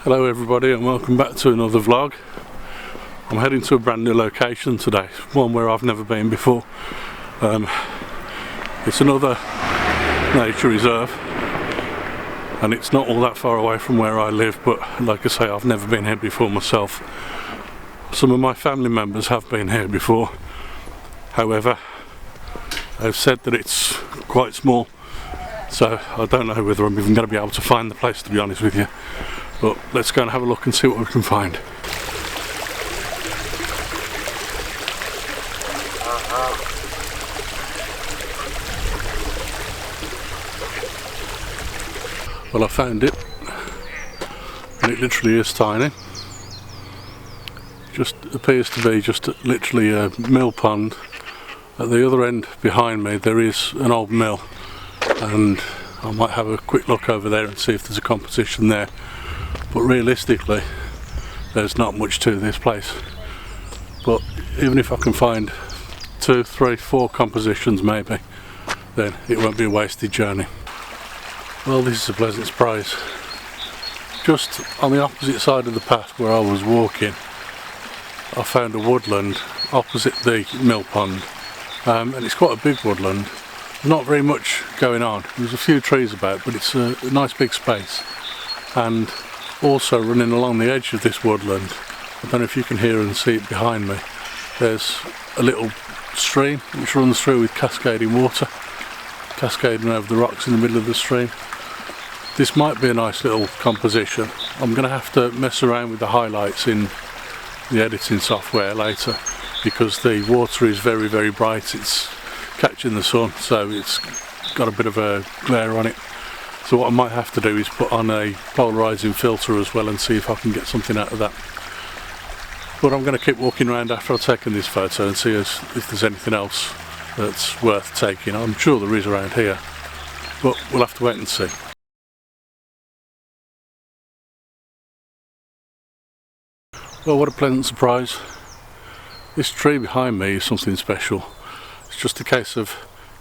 Hello everybody and welcome back to another vlog. I'm heading to a brand new location today, one where I've never been before. It's another nature reserve and it's not all that far away from where I live, but like I say, I've never been here before myself. Some of my family members have been here before, however they've said that it's quite small, so I don't know whether I'm even going to be able to find the place, to be honest with you. But let's go and have a look and see what we can find. Well, I found it, and it literally is tiny. Just appears to be just literally a mill pond. At the other end behind me there is an old mill, and I might have a quick look over there and see if there's a composition there. But realistically, there's not much to this place. But even if I can find 2, 3, 4 compositions maybe, then it won't be a wasted journey. Well, this is a pleasant surprise. Just on the opposite side of the path where I was walking, I found a woodland opposite the mill pond. And it's quite a big woodland. Not very much going on. There's a few trees about, but it's a nice big space. And also running along the edge of this woodland, I don't know if you can hear and see it behind me, there's a little stream which runs through with cascading water, cascading over the rocks in the middle of the stream. This might be a nice little composition. I'm going to have to mess around with the highlights in the editing software later, because the water is very, very bright. It's catching the sun, so it's got a bit of a glare on it. So what I might have to do is put on a polarising filter as well and see if I can get something out of that. But I'm going to keep walking around after I've taken this photo and see if there's anything else that's worth taking. I'm sure there is around here, but we'll have to wait and see. Well, what a pleasant surprise. This tree behind me is something special. It's just a case of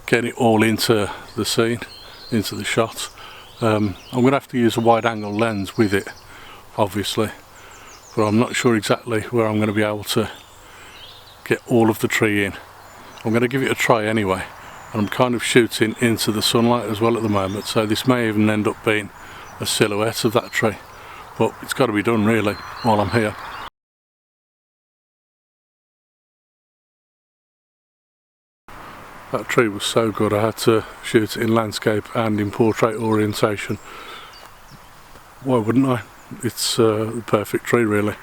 getting it all into the scene, into the shot. I'm going to have to use a wide angle lens with it, obviously, but I'm not sure exactly where I'm going to be able to get all of the tree in. I'm going to give it a try anyway, and I'm kind of shooting into the sunlight as well at the moment, so this may even end up being a silhouette of that tree, but it's got to be done really while I'm here. That tree was so good I had to shoot it in landscape and in portrait orientation. Why wouldn't I? It's the perfect tree really.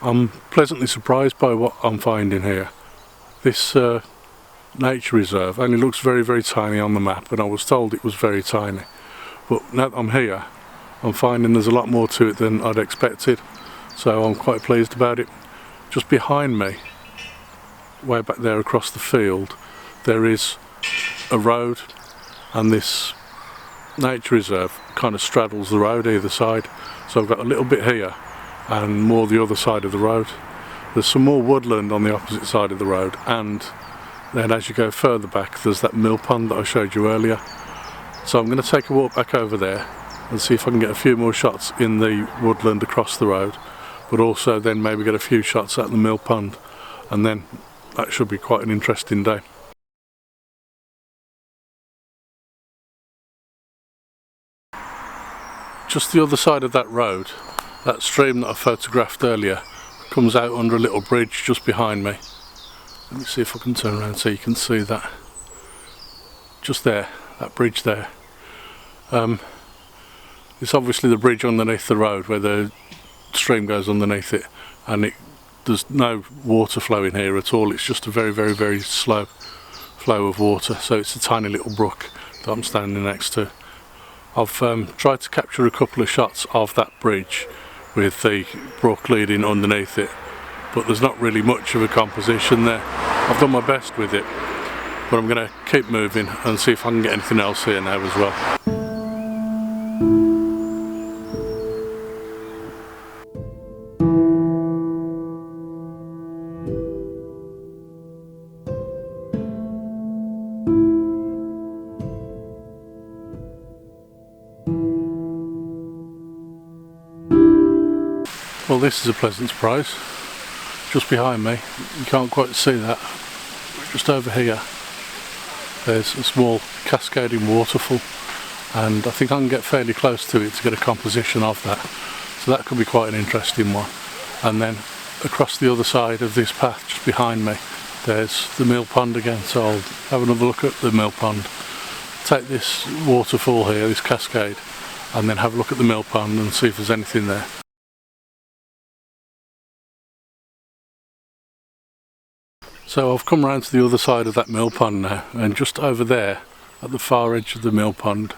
I'm pleasantly surprised by what I'm finding here. This nature reserve only looks very, very tiny on the map, and I was told it was very tiny. But now that I'm here, I'm finding there's a lot more to it than I'd expected, so I'm quite pleased about it. Just behind me, way back there across the field, there is a road, and this nature reserve kind of straddles the road either side. So I've got a little bit here and more the other side of the road. There's some more woodland on the opposite side of the road, and then as you go further back there's that mill pond that I showed you earlier. So I'm going to take a walk back over there and see if I can get a few more shots in the woodland across the road, but also then maybe get a few shots at the mill pond, and then that should be quite an interesting day. Just the other side of that road, that stream that I photographed earlier comes out under a little bridge just behind me. Let me see if I can turn around so you can see that. Just there, that bridge there. It's obviously the bridge underneath the road where the stream goes underneath it, and there's no water flowing here at all. It's just a very, very, very slow flow of water, so it's a tiny little brook that I'm standing next to. I've tried to capture a couple of shots of that bridge with the brook leading underneath it, but there's not really much of a composition there. I've done my best with it, but I'm going to keep moving and see if I can get anything else here now as well. Well, this is a pleasant surprise. Just behind me, you can't quite see that, but just over here there's a small cascading waterfall, and I think I can get fairly close to it to get a composition of that, so that could be quite an interesting one. And then across the other side of this path just behind me there's the mill pond again, so I'll have another look at the mill pond, take this waterfall here, this cascade, and then have a look at the mill pond and see if there's anything there. So I've come round to the other side of that mill pond now, and just over there at the far edge of the mill pond,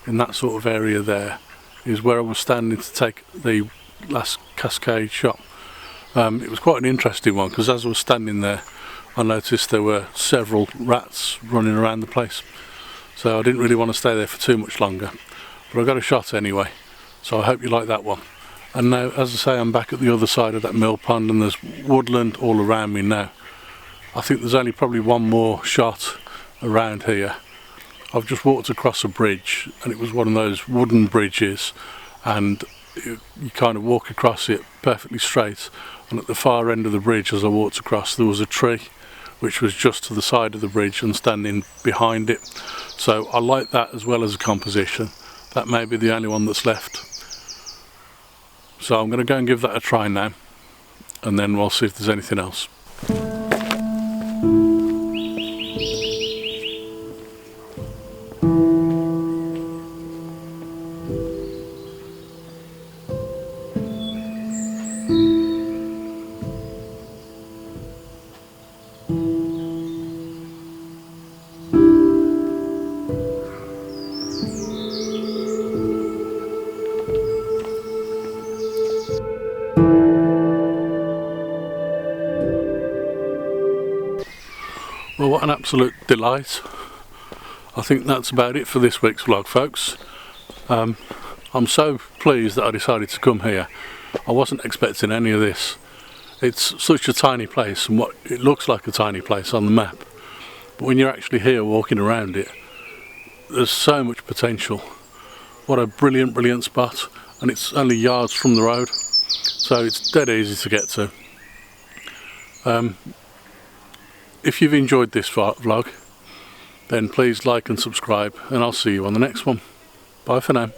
in that sort of area there, is where I was standing to take the last cascade shot. It was quite an interesting one, because as I was standing there I noticed there were several rats running around the place, so I didn't really want to stay there for too much longer, but I got a shot anyway, so I hope you like that one. And now, as I say, I'm back at the other side of that mill pond and there's woodland all around me now. I think there's only probably one more shot around here. I've just walked across a bridge, and it was one of those wooden bridges, and you kind of walk across it perfectly straight, and at the far end of the bridge as I walked across there was a tree which was just to the side of the bridge and standing behind it. So I like that as well as a composition. That may be the only one that's left. So I'm going to go and give that a try now, and then we'll see if there's anything else. Well, what an absolute delight. I think that's about it for this week's vlog, folks. I'm so pleased that I decided to come here. I wasn't expecting any of this. It's such a tiny place, and what it looks like a tiny place on the map, but when you're actually here walking around it, there's so much potential. What a brilliant spot, and it's only yards from the road, so it's dead easy to get to. If you've enjoyed this vlog, then please like and subscribe, and I'll see you on the next one. Bye for now.